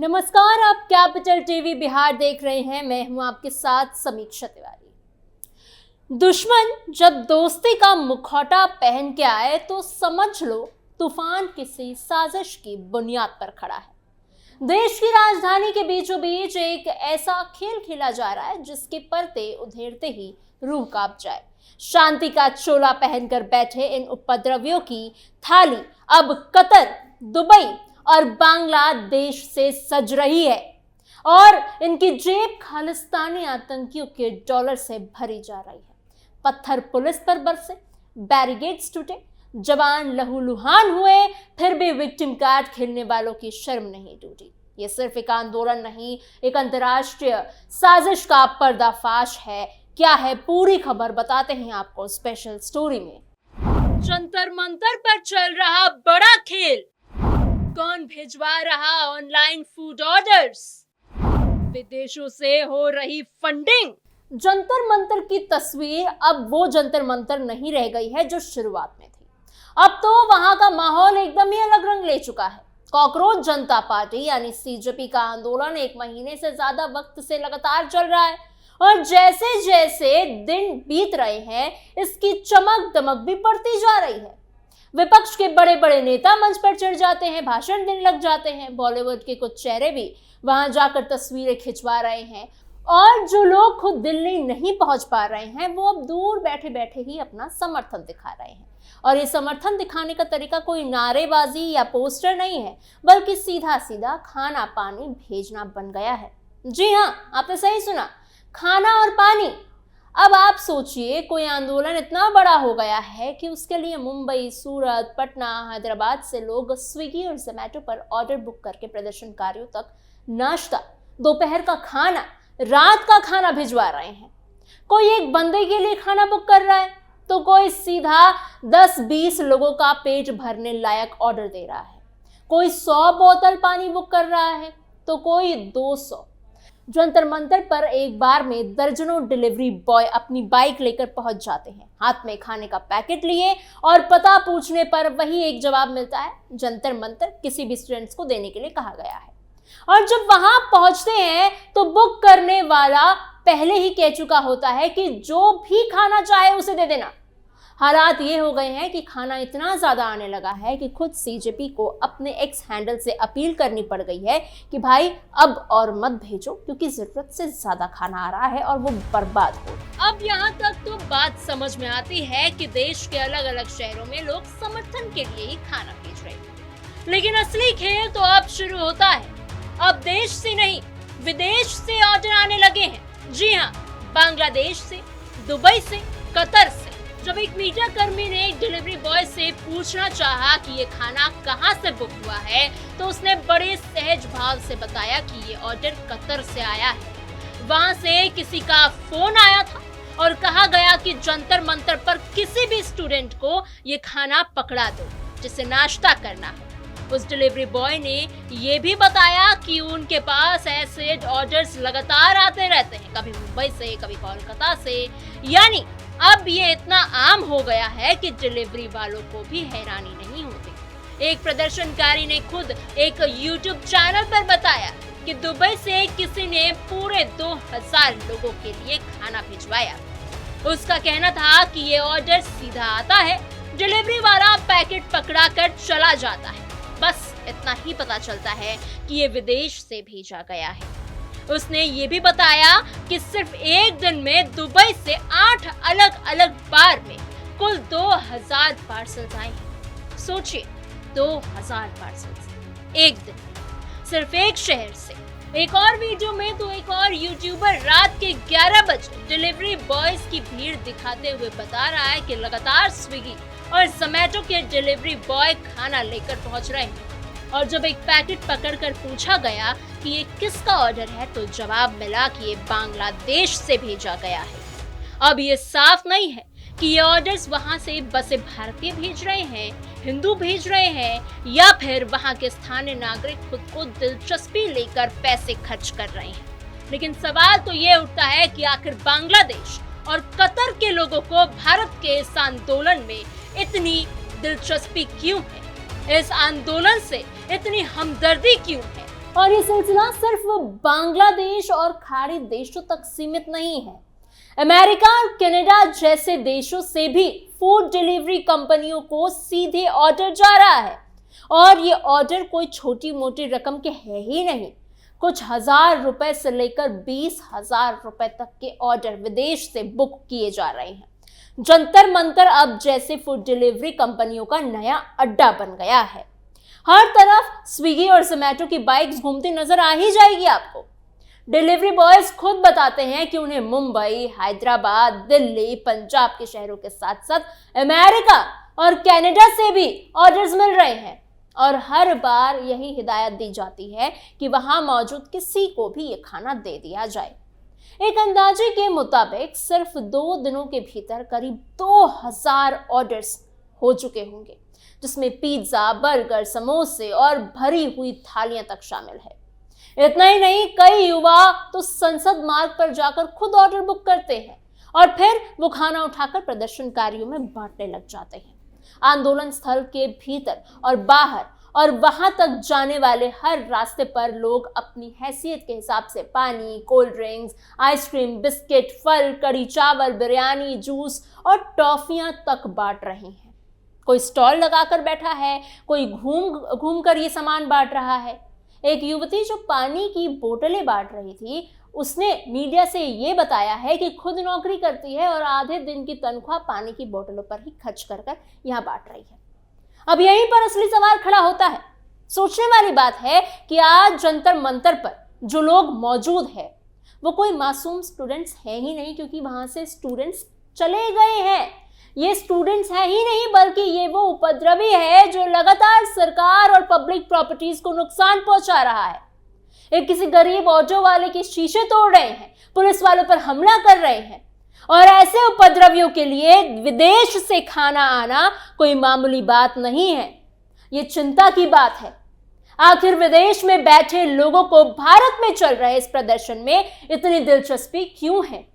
नमस्कार, आप capital TV Bihar देख रहे हैं। मैं हूं आपके साथ समीक्षा तिवारी। दुश्मन जब दोस्ती का मुखौटा पहन के आए तो समझ लो तूफान किसी साजिश की बुनियाद पर खड़ा है। देश की राजधानी के बीचों बीच एक ऐसा खेल खेला जा रहा है जिसके परते उधेड़ते ही रूह कांप जाए। शांति का चोला पहनकर बैठे इन उपद्रवियों की थाली अब कतर, दुबई और बांग्लादेश से सज रही है और इनकी जेब खालिस्तानी आतंकियों के डॉलर से भरी जा रही है। पत्थर पुलिस पर बरसे, बैरिकेड्स टूटे, जवान लहूलुहान हुए, फिर भी विक्टिम कार्ड खेलने वालों की शर्म नहीं टूटी। ये सिर्फ एक आंदोलन नहीं, एक अंतर्राष्ट्रीय साजिश का पर्दाफाश है। क्या है पूरी खबर, बताते हैं आपको स्पेशल स्टोरी में। जंतर मंतर पर चल रहा बड़ा खेल, कौन भिजवा रहा ऑनलाइन फूड ऑर्डर्स, विदेशों से हो रही फंडिंग। जंतर मंतर की तस्वीर अब वो जंतर मंतर नहीं रह गई है जो शुरुआत में थी। अब तो वहां का माहौल एकदम ही अलग रंग ले चुका है। कॉकरोच जनता पार्टी यानी सीजेपी का आंदोलन 1 महीने से ज्यादा वक्त से लगातार चल रहा है और जैसे जैसे दिन बीत रहे हैं इसकी चमक दमक भी बढ़ती जा रही है। विपक्ष के बड़े बड़े नेता मंच पर चढ़ जाते हैं, भाषण देने लग जाते हैं। बॉलीवुड के कुछ चेहरे भी वहां जाकर तस्वीरें खिंचवा रहे हैं और जो लोग खुद दिल्ली नहीं पहुंच पा रहे हैं वो अब दूर बैठे बैठे ही अपना समर्थन दिखा रहे हैं। और ये समर्थन दिखाने का तरीका कोई नारेबाजी या पोस्टर नहीं है, बल्कि सीधा सीधा खाना पानी भेजना बन गया है। जी हाँ, आपने सही सुना, खाना और पानी। अब आप सोचिए, कोई आंदोलन इतना बड़ा हो गया है कि उसके लिए मुंबई, सूरत, पटना, हैदराबाद से लोग स्विगी और जोमैटो पर ऑर्डर बुक करके प्रदर्शनकारियों तक नाश्ता, दोपहर का खाना, रात का खाना भिजवा रहे हैं। कोई एक बंदे के लिए खाना बुक कर रहा है तो कोई सीधा 10-20 लोगों का पेट भरने लायक ऑर्डर दे रहा है। कोई 100 बोतल पानी बुक कर रहा है तो कोई 200। जंतर मंतर पर एक बार में दर्जनों डिलीवरी बॉय अपनी बाइक लेकर पहुंच जाते हैं, हाथ में खाने का पैकेट लिए, और पता पूछने पर वही एक जवाब मिलता है, जंतर मंतर किसी भी स्टूडेंट्स को देने के लिए कहा गया है। और जब वहां पहुंचते हैं तो बुक करने वाला पहले ही कह चुका होता है कि जो भी खाना चाहे उसे दे देना। हालात ये हो गए हैं कि खाना इतना ज्यादा आने लगा है कि खुद सीजेपी को अपने एक्स हैंडल से अपील करनी पड़ गई है कि भाई अब और मत भेजो, क्योंकि जरूरत से ज्यादा खाना आ रहा है और वो बर्बाद हो। अब यहाँ तक तो बात समझ में आती है कि देश के अलग अलग शहरों में लोग समर्थन के लिए ही खाना भेज रहे हैं, लेकिन असली खेल तो अब शुरू होता है। अब देश से नहीं, विदेश से ऑर्डर आने लगे हैं। जी हाँ, बांग्लादेश से, दुबई से, कतर से। जब एक मीडिया कर्मी ने एक डिलीवरी बॉय से पूछना चाहा कि ये खाना कहाँ से बुक हुआ है तो उसने बड़े सहज भाव से बताया कि ये ऑर्डर कतर से आया है। वहां से किसी का फोन आया था और कहा गया कि जंतर मंतर पर किसी भी स्टूडेंट को ये खाना पकड़ा दो जिसे नाश्ता करना है। उस डिलीवरी बॉय ने ये भी बताया कि उनके पास ऐसे ऑर्डर्स लगातार आते रहते हैं, कभी मुंबई से, कभी कोलकाता से। यानी अब ये इतना आम हो गया है कि डिलीवरी वालों को भी हैरानी नहीं होती। एक प्रदर्शनकारी ने खुद एक YouTube चैनल पर बताया कि दुबई से किसी ने पूरे 2000 लोगों के लिए खाना भिजवाया। उसका कहना था कि ये ऑर्डर सीधा आता है, डिलीवरी वाला पैकेट पकड़ा कर चला जाता है, बस इतना ही पता चलता है कि ये विदेश से भेजा गया है। उसने ये भी बताया कि सिर्फ एक दिन में दुबई से 8 अलग अलग बार में कुल 2000 पार्सल्स आए हैं। सोचिए, 2000 पार्सल्स एक दिन, सिर्फ एक शहर से। एक और वीडियो में तो एक और यूट्यूबर रात के 11 बजे डिलीवरी बॉयज की भीड़ दिखाते हुए बता रहा है कि लगातार स्विगी और जोमैटो के डिलीवरी बॉय खाना लेकर पहुंच रहे हैं। और जब एक पैकेट पकड़कर पूछा गया कि ये किसका ऑर्डर है तो जवाब मिला कि ये बांग्लादेश से भेजा गया है। अब ये साफ नहीं है कि ये ऑर्डर्स वहां से बसे भारतीय भेज रहे हैं, हिंदू भेज रहे हैं, या फिर वहां के स्थानीय नागरिक खुद को दिलचस्पी लेकर पैसे खर्च कर रहे हैं। लेकिन सवाल तो ये उठता है कि आखिर बांग्लादेश और कतर के लोगों को भारत के इस आंदोलन में इतनी दिलचस्पी क्यों है, इस आंदोलन से इतनी हमदर्दी क्यों है और ये सिलसिला सिर्फ बांग्लादेश और खाड़ी देशों तक सीमित नहीं है। अमेरिका और कनाडा जैसे देशों से भी फूड डिलीवरी कंपनियों को सीधे ऑर्डर जा रहा है, और ये ऑर्डर कोई छोटी मोटी रकम के है ही नहीं। कुछ हजार रुपए से लेकर 20,000 रुपए तक के ऑर्डर विदेश से बुक किए जा रहे हैं। जंतर मंतर अब जैसे फूड डिलीवरी कंपनियों का नया अड्डा बन गया है। हर तरफ स्विगी और जोमैटो की बाइक्स घूमती नजर आ ही जाएगी आपको। डिलीवरी बॉयज खुद बताते हैं कि उन्हें मुंबई, हैदराबाद, दिल्ली, पंजाब के शहरों के साथ साथ अमेरिका और कनाडा से भी ऑर्डर्स मिल रहे हैं, और हर बार यही हिदायत दी जाती है कि वहां मौजूद किसी को भी ये खाना दे दिया जाए। एक अंदाजे के मुताबिक सिर्फ 2 दिनों के भीतर करीब 2000 ऑर्डर्स हो चुके होंगे, जिसमें पिज्जा, बर्गर, समोसे और भरी हुई थालियां तक शामिल है। इतना ही नहीं, कई युवा तो संसद मार्ग पर जाकर खुद ऑर्डर बुक करते हैं और फिर वो खाना उठाकर प्रदर्शनकारियों में बांटने लग जाते हैं। आंदोलन स्थल के भीतर और बाहर और वहां तक जाने वाले हर रास्ते पर लोग अपनी हैसियत के हिसाब से पानी, कोल्ड ड्रिंक्स, आइसक्रीम, बिस्किट, फल, कड़ी चावल, बिरयानी, जूस और टॉफियां तक बांट रहे हैं। कोई स्टॉल लगाकर बैठा है, कोई घूम कर ये सामान बांट रहा है। एक युवती जो पानी की बोतलें बांट रही थी, उसने मीडिया से ये बताया है कि खुद नौकरी करती है और आधे दिन की तनख्वाह पानी की बोतलों पर ही खर्च कर यहाँ बांट रही है। अब यहीं पर असली सवाल खड़ा होता है। सोचने वाली बात है कि आज जंतर मंतर पर जो लोग मौजूद है वो कोई मासूम स्टूडेंट्स हैं ही नहीं, क्योंकि वहां से स्टूडेंट्स चले गए हैं। ये स्टूडेंट्स हैं ही नहीं, बल्कि ये वो उपद्रवी है जो लगातार सरकार और पब्लिक प्रॉपर्टीज को नुकसान पहुंचा रहा है। एक किसी गरीब ऑटो वाले के शीशे तोड़ रहे हैं, पुलिस वालों पर हमला कर रहे हैं, और ऐसे उपद्रवियों के लिए विदेश से खाना आना कोई मामूली बात नहीं है। ये चिंता की बात है। आखिर विदेश में बैठे लोगों को भारत में चल रहे इस प्रदर्शन में इतनी दिलचस्पी क्यों है?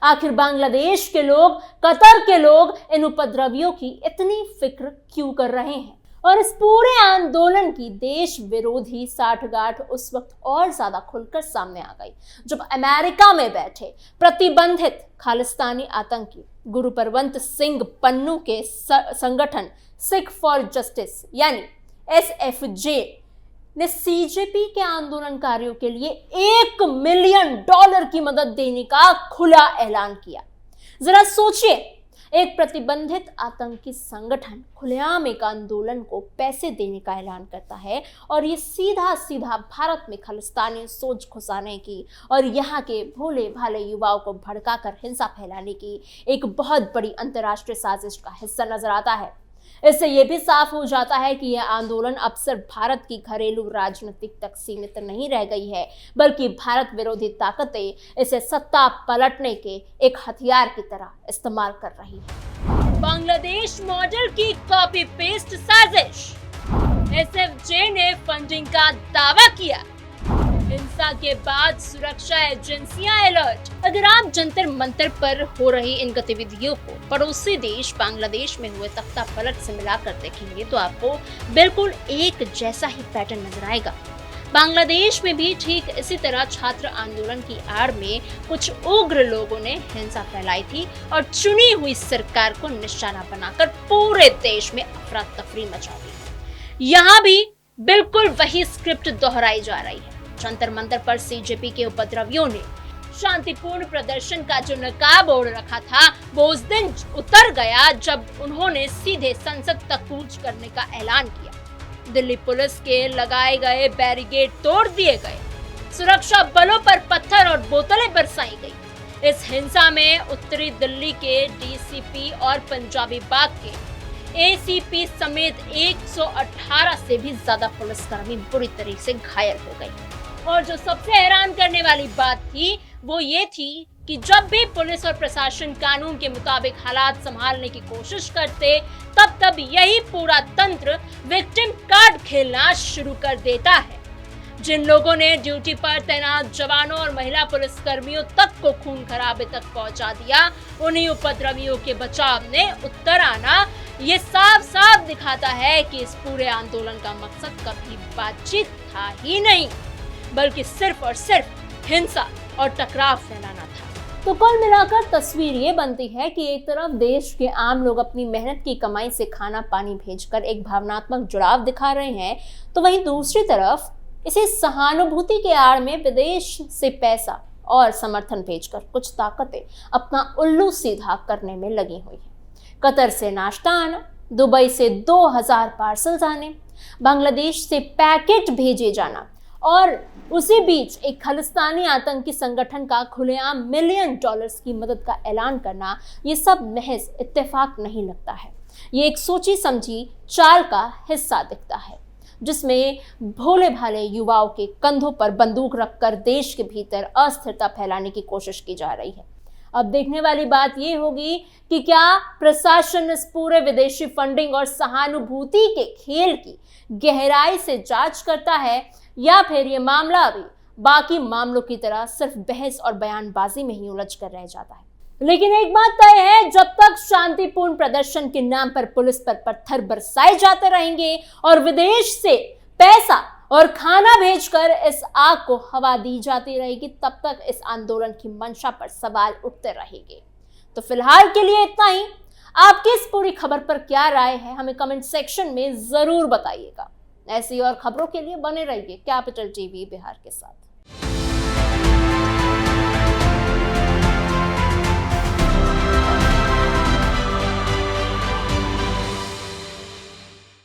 आखिर बांग्लादेश के लोग, कतर के लोग इन उपद्रवियों की इतनी फिक्र क्यों कर रहे हैं? और इस पूरे आंदोलन की देश विरोधी साठगांठ उस वक्त और ज्यादा खुलकर सामने आ गई जब अमेरिका में बैठे प्रतिबंधित खालिस्तानी आतंकी गुरुपरवंत सिंह पन्नू के संगठन सिख फॉर जस्टिस यानी SFJ ने CJP के आंदोलनकारियों के लिए $1 मिलियन की मदद देने का खुला ऐलान किया। जरा सोचिए, एक प्रतिबंधित आतंकी संगठन खुलेआम एक आंदोलन को पैसे देने का ऐलान करता है, और ये सीधा सीधा भारत में खालिस्तानी सोच घुसाने की और यहाँ के भोले भाले युवाओं को भड़काकर हिंसा फैलाने की एक बहुत बड़ी अंतर्राष्ट्रीय साजिश का हिस्सा नजर आता है। इससे यह भी साफ हो जाता है कि यह आंदोलन अब सिर्फ भारत की घरेलू राजनीति तक सीमित नहीं रह गई है, बल्कि भारत विरोधी ताकतें इसे सत्ता पलटने के एक हथियार की तरह इस्तेमाल कर रही है। बांग्लादेश मॉडल की कॉपी पेस्ट साजिश। SFJ ने फंडिंग का दावा किया। हिंसा के बाद सुरक्षा एजेंसियां अलर्ट। अगर आप जंतर मंतर पर हो रही इन गतिविधियों को पड़ोसी देश बांग्लादेश में हुए तख्ता पलट से मिलाकर देखेंगे तो आपको बिल्कुल एक जैसा ही पैटर्न नजर आएगा। बांग्लादेश में भी ठीक इसी तरह छात्र आंदोलन की आड़ में कुछ उग्र लोगों ने हिंसा फैलाई थी और चुनी हुई सरकार को निशाना बनाकर पूरे देश में अफरा तफरी मचा दी। यहाँ भी बिल्कुल वही स्क्रिप्ट दोहराई जा रही है। जंतर मंतर पर CJP के उपद्रवियों ने शांतिपूर्ण प्रदर्शन का जो नकाब ओढ़ रखा था वो उस दिन उतर गया जब उन्होंने सीधे संसद तक कूच करने का ऐलान किया। दिल्ली पुलिस के लगाए गए बैरिकेड तोड़ दिए गए, सुरक्षा बलों पर पत्थर और बोतलें बरसाई गई। इस हिंसा में उत्तरी दिल्ली के DCP और पंजाबी बाग के ACP समेत 118 से भी ज्यादा पुलिसकर्मी बुरी तरीके से घायल हो गए। और जो सबसे हैरान करने वाली बात थी वो ये थी कि जब भी पुलिस और प्रशासन कानून के मुताबिक हालात संभालने की कोशिश करते तब यही पूरा तंत्र विक्टिम कार्ड खेलना शुरू कर देता है। जिन लोगों ने ड्यूटी पर तैनात जवानों और महिला पुलिसकर्मियों तक को खून खराबे तक पहुंचा दिया, उन्हीं उपद्रवियों के बचाव ने उत्तर आना ये साफ साफ दिखाता है कि इस पूरे आंदोलन का मकसद कभी बातचीत था ही नहीं। बल्कि सिर्फ और सिर्फ हिंसा और टकराव फैलाना था। तो कुल मिलाकर तस्वीर ये बनती है कि एक तरफ देश के आम लोग अपनी मेहनत की कमाई से खाना पानी भेजकर एक भावनात्मक जुड़ाव दिखा रहे हैं, तो वहीं दूसरी तरफ इसी सहानुभूति के आड़ में विदेश से पैसा और समर्थन भेजकर कुछ ताकतें अपना उल्लू सीधा करने में लगी हुई हैं। कतर से नाश्ता आना, दुबई से 2000 पार्सल्स आने, बांग्लादेश से पैकेट भेजे जाना और उसी बीच एक खालिस्तानी आतंकी संगठन का खुलेआम $1 मिलियन की मदद का ऐलान करना, ये सब महज इत्तेफाक नहीं लगता है। ये एक सोची समझी चाल का हिस्सा दिखता है, जिसमें भोले भाले युवाओं के कंधों पर बंदूक रखकर देश के भीतर अस्थिरता फैलाने की कोशिश की जा रही है। अब देखने वाली बात यह होगी कि क्या प्रशासन इस पूरे विदेशी फंडिंग और सहानुभूति के खेल की गहराई से जांच करता है, या फिर ये मामला अभी बाकी मामलों की तरह सिर्फ बहस और बयानबाजी में ही उलझ कर रह जाता है। लेकिन एक बात तय है, जब तक शांतिपूर्ण प्रदर्शन के नाम पर पुलिस पर पत्थर बरसाए जाते रहेंगे और विदेश से पैसा और खाना भेजकर इस आग को हवा दी जाती रहेगी, तब तक इस आंदोलन की मंशा पर सवाल उठते रहेंगे। तो फिलहाल के लिए इतना ही। आपकी इस पूरी खबर पर क्या राय है, हमें कमेंट सेक्शन में जरूर बताइएगा। ऐसी और खबरों के लिए बने रहिए कैपिटल टीवी बिहार के साथ।